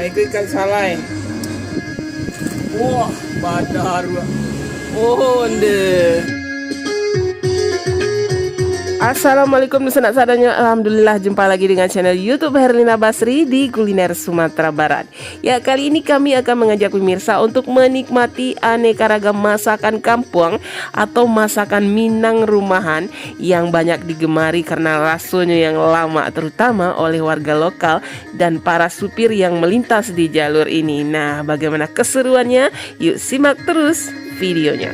itu ikan salai. Wah, badar. Oh, ende. Assalamualaikum sanak sadanya. Alhamdulillah jumpa lagi dengan channel YouTube Herlina Basri di Kuliner Sumatera Barat. Ya, kali ini kami akan mengajak pemirsa untuk menikmati aneka ragam masakan kampung atau masakan Minang rumahan yang banyak digemari karena rasanya yang lama, terutama oleh warga lokal dan para supir yang melintas di jalur ini. Nah, bagaimana keseruannya? Yuk simak terus videonya.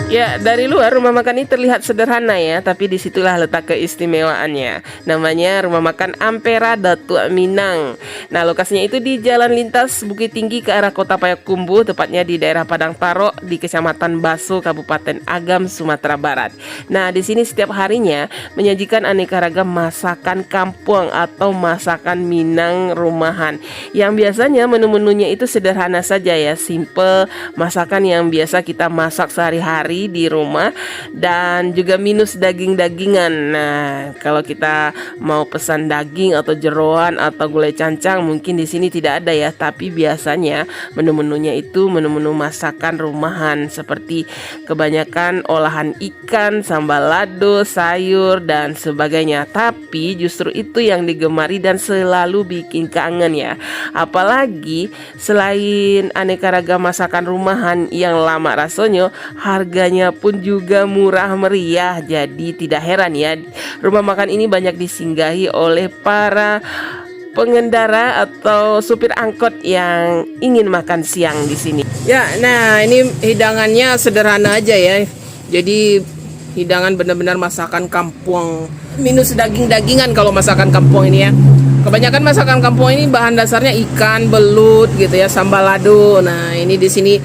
Ya, dari luar rumah makan ini terlihat sederhana ya, tapi disitulah letak keistimewaannya. Namanya Rumah Makan Ampera Datuk Minang. Nah, lokasinya itu di Jalan Lintas Bukit Tinggi ke arah Kota Payakumbuh, tepatnya di daerah Padang Taro di Kecamatan Baso, Kabupaten Agam, Sumatera Barat. Nah, di sini setiap harinya menyajikan aneka ragam masakan kampung atau masakan Minang rumahan. Yang biasanya menu-menunya itu sederhana saja ya, simple, masakan yang biasa kita masak sehari-hari di rumah dan juga minus daging-dagingan. Nah, kalau kita mau pesan daging atau jeroan atau gulai cancang mungkin di sini tidak ada ya, tapi biasanya menu-menunya itu menu-menu masakan rumahan seperti kebanyakan olahan ikan, sambal lado, sayur dan sebagainya. Tapi justru itu yang digemari dan selalu bikin kangen ya. Apalagi selain aneka ragam masakan rumahan yang lama rasanya, harganya pun juga murah meriah. Jadi tidak heran ya, rumah makan ini banyak disinggahi oleh para pengendara atau supir angkot yang ingin makan siang di sini. Ya, nah ini hidangannya sederhana aja ya. Jadi hidangan benar-benar masakan kampung, minus daging-dagingan kalau masakan kampung ini ya. Kebanyakan masakan kampung ini bahan dasarnya ikan, belut gitu ya, sambal lado. Nah, ini di sini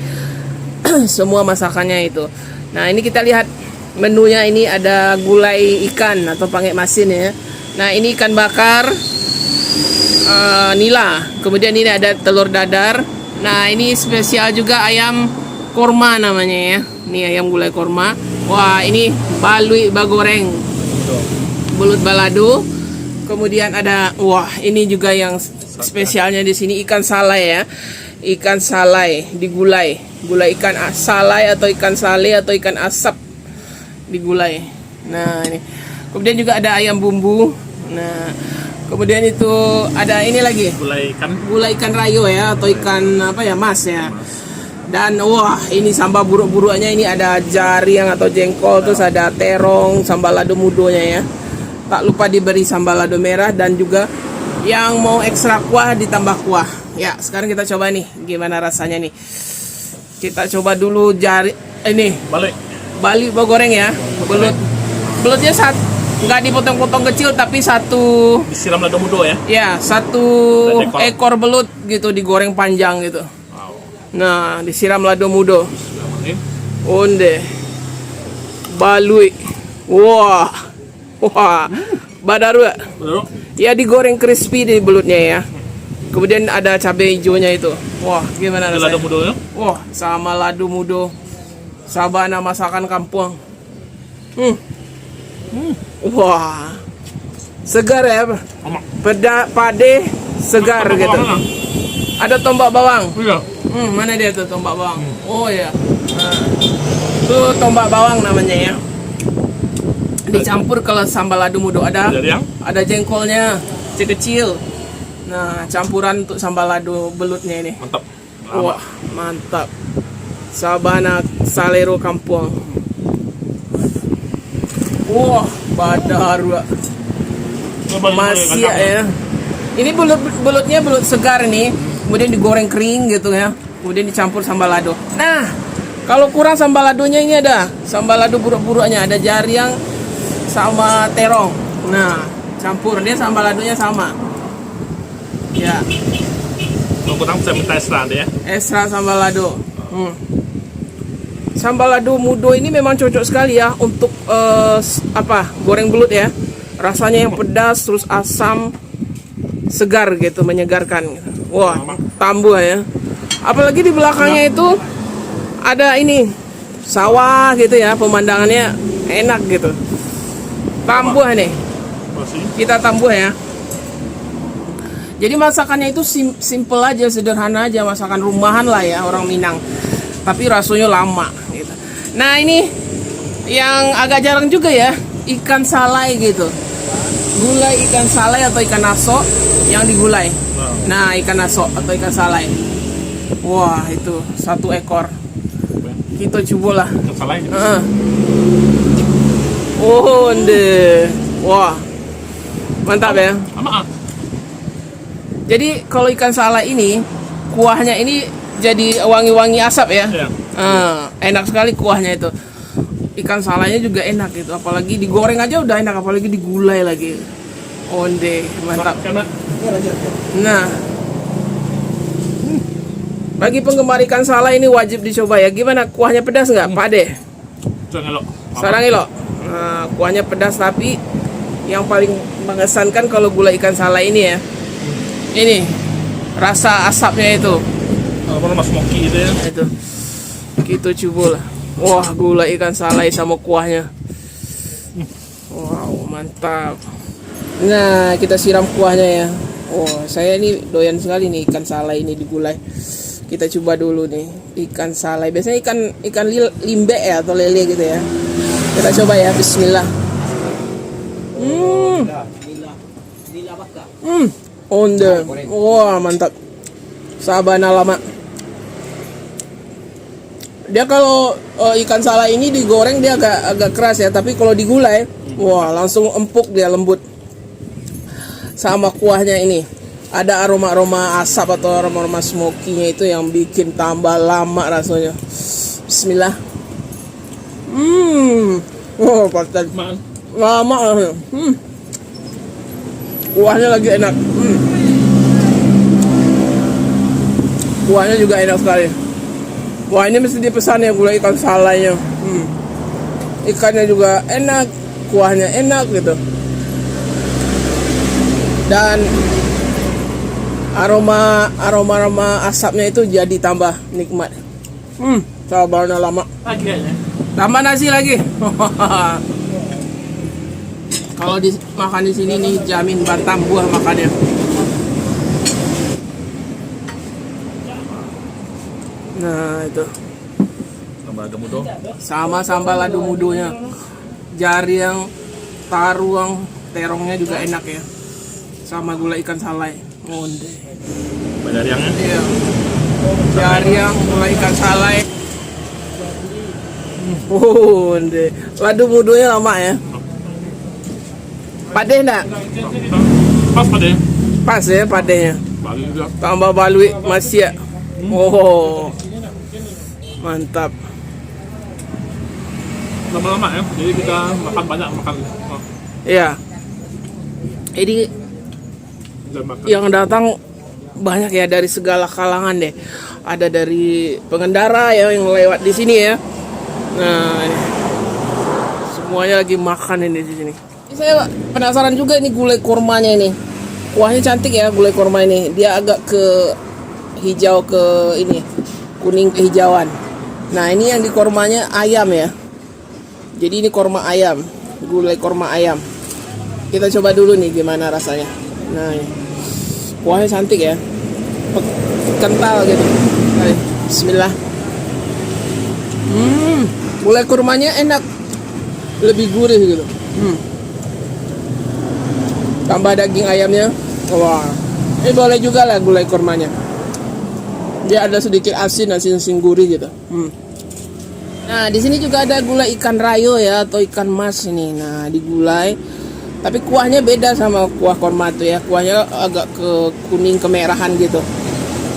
semua masakannya itu. Nah, ini kita lihat menunya, ini ada gulai ikan atau pange masin ya. Nah, ini ikan bakar nila. Kemudian ini ada telur dadar. Nah, ini spesial juga ayam korma namanya ya. Ini ayam gulai korma. Wah, ini balui bagoreng, belut balado. Kemudian ada, wah ini juga yang spesialnya di sini ikan salai ya. Ikan salai digulai, gulai ikan salai atau ikan sale atau ikan asap digulai. Nah, ini kemudian juga ada ayam bumbu. Nah, kemudian itu ada ini lagi gulai ikan rayo ya, atau ikan apa ya, mas ya. Dan wah, ini sambal buruk-buruknya, ini ada jaring atau jengkol, terus ada terong, sambal lado mudonya ya. Tak lupa diberi sambal lado merah, dan juga yang mau ekstra kuah ditambah kuah. Ya, sekarang kita coba nih gimana rasanya nih. Kita coba dulu ini Bali bagoreng ya. Belutnya nggak dipotong-potong kecil, tapi satu disiram lado mudo ya. Ya, satu ekor belut gitu digoreng panjang gitu. Wow. Nah, disiram lado mudo. Onde. Balui. Wah. Badaru. Ya, digoreng crispy di belutnya ya. Kemudian ada cabai hijaunya itu. Wah, gimana rasanya? Lado mudo ya? Wah, sama lado mudo. Sabana masakan kampung. Wah. Segar ya. Pade segar tombak gitu. Bawang. Ada tombak bawang. Iya. Mana dia tuh tombak bawang? Oh ya. Nah, itu tombak bawang namanya ya. Dicampur kalau sambal lado mudo, ada jengkolnya kecil. Nah, campuran untuk sambal lado belutnya ini. Mantap. Wah, mantap. Sabana salero kampung. Wah, badar. Masih ya. Ini belutnya belut segar nih. Kemudian digoreng kering gitu ya. Kemudian dicampur sambal lado. Nah, kalau kurang sambal ladonya, ini ada sambal lado buruk-buruknya, ada jariang sama terong. Nah, campur, dia sambal ladonya sama. Ya. Kalau kurang bisa minta extra ya. Extra sambal lado. Sambal lado mudo ini memang cocok sekali ya untuk goreng belut ya. Rasanya yang pedas, terus asam, segar gitu, menyegarkan. Wah, tambah ya. Apalagi di belakangnya itu ada ini sawah gitu ya, pemandangannya enak gitu. Tambah nih. Masih. Kita tambah ya. Jadi masakannya itu simple aja, sederhana aja, masakan rumahan lah ya orang Minang. Tapi rasanya lama gitu. Nah ini yang agak jarang juga ya, ikan salai gitu. Gulai ikan salai atau ikan aso yang digulai. Nah ikan aso atau ikan salai. Wah itu 1 ekor. Kita coba lah. Yang salah ya. Oh ende. Wah mantap ya. Sama. Jadi kalau ikan salai ini kuahnya ini jadi wangi-wangi asap ya. Iya. Enak sekali kuahnya itu. Ikan salainya juga enak gitu. Apalagi digoreng aja udah enak, apalagi digulai lagi. Onde, mantap. Karena Nah, bagi penggemar ikan salai ini wajib dicoba ya. Gimana kuahnya pedas nggak, Pak Ade? jangan lo. Sarang lo. Nah, kuahnya pedas tapi yang paling mengesankan kalau gulai ikan salai ini ya. Ini rasa asapnya itu. Apa mas smoky gitu ya. Itu. Kita coba lah. Wah, gulai ikan salai sama kuahnya. Wow, mantap. Nah, kita siram kuahnya ya. Oh, saya ini doyan sekali nih ikan salai ini digulai. Kita coba dulu nih ikan salai. Biasanya ikan limbe ya atau lele gitu ya. Kita coba ya. Bismillah. Onde. Wah, mantap. Sabana lama. Dia kalau ikan salai ini digoreng dia agak keras ya, tapi kalau digulai, wah langsung empuk dia, lembut. Sama kuahnya ini ada aroma-aroma asap atau aroma-aroma smoky-nya itu yang bikin tambah lama rasanya. Bismillah. Oh, paten. Lama. Kuahnya lagi enak. Kuahnya juga enak sekali. Wah, ini mesti dipesan ya gulai ikan salainya. Ikannya juga enak, kuahnya enak gitu. Dan aroma asapnya itu jadi tambah nikmat. Sabarnya lama. Lagi aja. Tambah nasi lagi. Kalau makan di sini nih jamin bantam buah makannya. Nah itu Tambah ada mudo. sama sambal ladu mudonya, jari yang taruang terongnya juga enak ya, sama gulai ikan salai. Onde. Banyak yangnya. Iya. Jari yang gulai ikan salai. Onde. Ladu mudonya lama ya. Pade enggak? Pas pada ya. Pas ya padenya. Bali juga. Tambah balui masih ya. Oh. Mantap. Lama-lama ya. Jadi kita makan banyak makan. Iya. Ini Dan makan. yang datang banyak ya dari segala kalangan deh. Ada dari pengendara ya yang lewat di sini ya. Nah, ini. Semuanya lagi makan ini di sini. Saya penasaran juga ini gulai kormanya ini. Kuahnya cantik ya gulai korma ini. Dia agak ke hijau ke ini, kuning kehijauan. Nah, ini yang di kormanya ayam ya. Jadi ini korma ayam, gulai korma ayam. Kita coba dulu nih gimana rasanya. Nah, ini. Kuahnya cantik ya. Kental gitu. Nah, bismillah. Gulai kurmanya enak. Lebih gurih gitu. Tambah daging ayamnya. Wah. Ini boleh juga lah gulai kurmanya. Dia ada sedikit asin gurih gitu. Nah, di sini juga ada gulai ikan rayo ya atau ikan mas ini. Nah, digulai. Tapi kuahnya beda sama kuah korma tuh ya. Kuahnya agak ke kuning kemerahan gitu.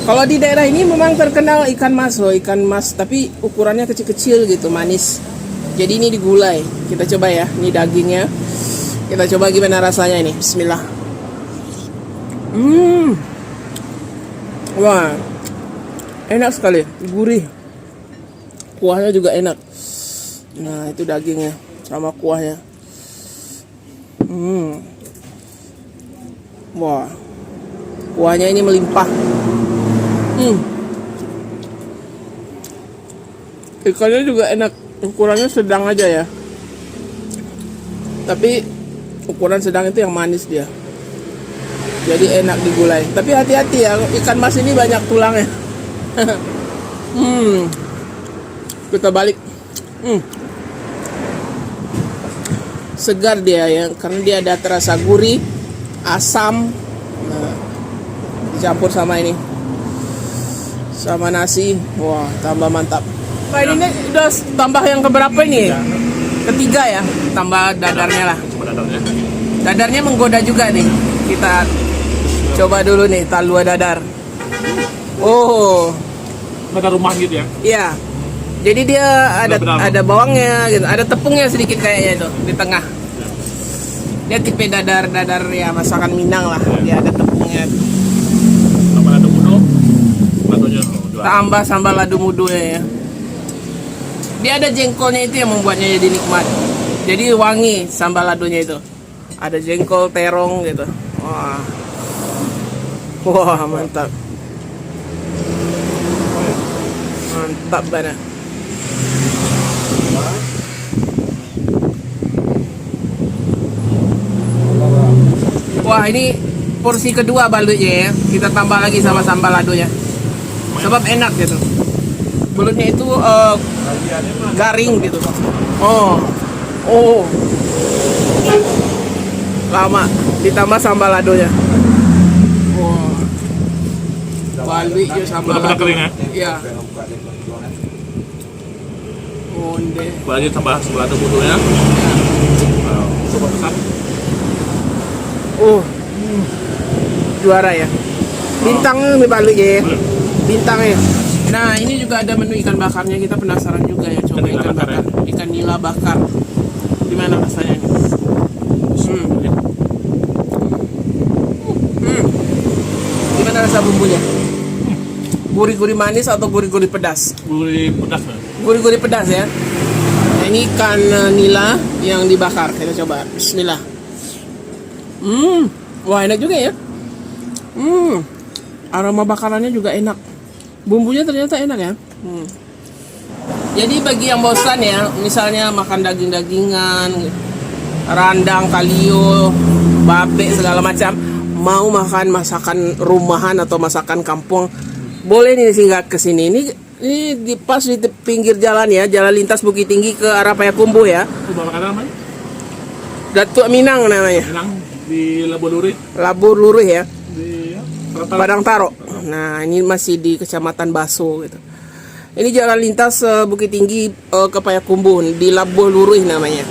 Kalau di daerah ini memang terkenal ikan mas loh, ikan mas, tapi ukurannya kecil-kecil gitu, manis. Jadi ini digulai. Kita coba ya, ini dagingnya. Kita coba gimana rasanya ini. Bismillah. Wah, enak sekali, gurih. Kuahnya juga enak. Nah, itu dagingnya sama kuahnya. Wah, kuahnya ini melimpah. Ikannya juga enak, ukurannya sedang aja ya. Tapi ukuran sedang itu yang manis dia. Jadi enak digulai. Tapi hati-hati ya, ikan mas ini banyak tulangnya. Kita balik. Segar dia ya, karena dia ada terasa gurih, asam. Nah, dicampur sama ini, sama nasi. Wah, tambah mantap. Nah, ini udah tambah yang keberapa ini? Ketiga ya, tambah dadarnya lah. Coba dadarnya. Dadarnya menggoda juga nih. Kita coba dulu nih talua dadar. Oh, Dadar rumah gitu ya. iya. Jadi dia Berapa? ada bawangnya gitu, ada tepungnya sedikit kayaknya itu di tengah. Dia tipe dadar ya masakan Minang lah. Dia ada tepungnya. Tambah lado mudo. Ladonya dua. Tambah sambal lado mudonya ya. Dia ada jengkolnya itu yang membuatnya jadi nikmat. Jadi wangi sambal ladonya itu. Ada jengkol, terong gitu. Wah. Wah, mantap. Mantap banget. Wah, ini porsi kedua balutnya ya. Kita tambah lagi sama sambal ladonya. Sebab enak gitu. Balutnya itu garing gitu. Oh. Lama ditambah sambal ladonya. Wah. Baliknya sambal Benar-benar lado. kering ya. Iya. Onde. Lagi tambah lado mudonya. Coba pesan. Juara ya. Bintangnya nih baliknya ya. Bintangnya. Nah, ini juga ada menu ikan bakarnya. Kita penasaran juga ya, coba Ikan nila ikan bakar bakar. Ikan nila bakar. Gimana rasanya nih? Gimana rasa bumbunya? Gurih-gurih manis atau gurih-gurih pedas? Gurih pedas. Gurih-gurih pedas ya. Nah, ini ikan nila yang dibakar. Kita coba. Bismillah. Wah, enak juga ya. Aroma bakarannya juga enak. Bumbunya ternyata enak ya. Jadi bagi yang bosan ya, misalnya makan daging-dagingan, randang, kalio, babe segala macam, mau makan masakan rumahan atau masakan kampung, boleh nih singgah ke sini. Ini di pas di pinggir jalan ya, jalan lintas Bukit Tinggi ke arah Payakumbuh ya. Coba makan namanya. Datuk Minang namanya. Minang di Laboluri. Labur Luruh ya. Di Padang Taro. Nah, ini masih di Kecamatan Baso gitu. Ini jalan lintas Bukit Tinggi ke Payakumbuh di Labuh Luruh namanya.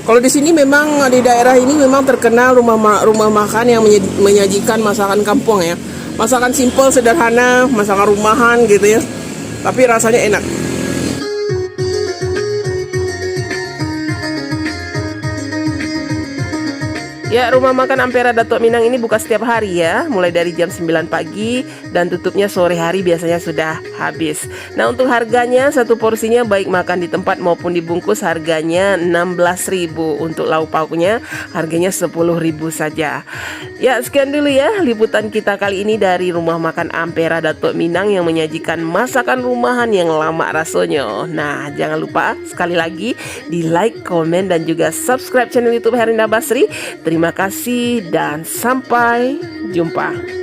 Kalau di sini memang di daerah ini memang terkenal rumah makan yang menyajikan masakan kampung ya. Masakan simpel, sederhana, masakan rumahan gitu ya. Tapi rasanya enak. Ya, rumah makan Ampera Datuk Minang ini buka setiap hari ya, mulai dari jam 9 pagi dan tutupnya sore hari biasanya sudah habis. Nah, untuk harganya satu porsinya baik makan di tempat maupun dibungkus harganya 16.000. Untuk lauk pauknya harganya 10.000 saja. Ya, sekian dulu ya liputan kita kali ini dari rumah makan Ampera Datuk Minang yang menyajikan masakan rumahan yang lama rasanya. Nah, jangan lupa sekali lagi di like, komen dan juga subscribe channel YouTube Herinda Basri. Terima kasih dan sampai jumpa.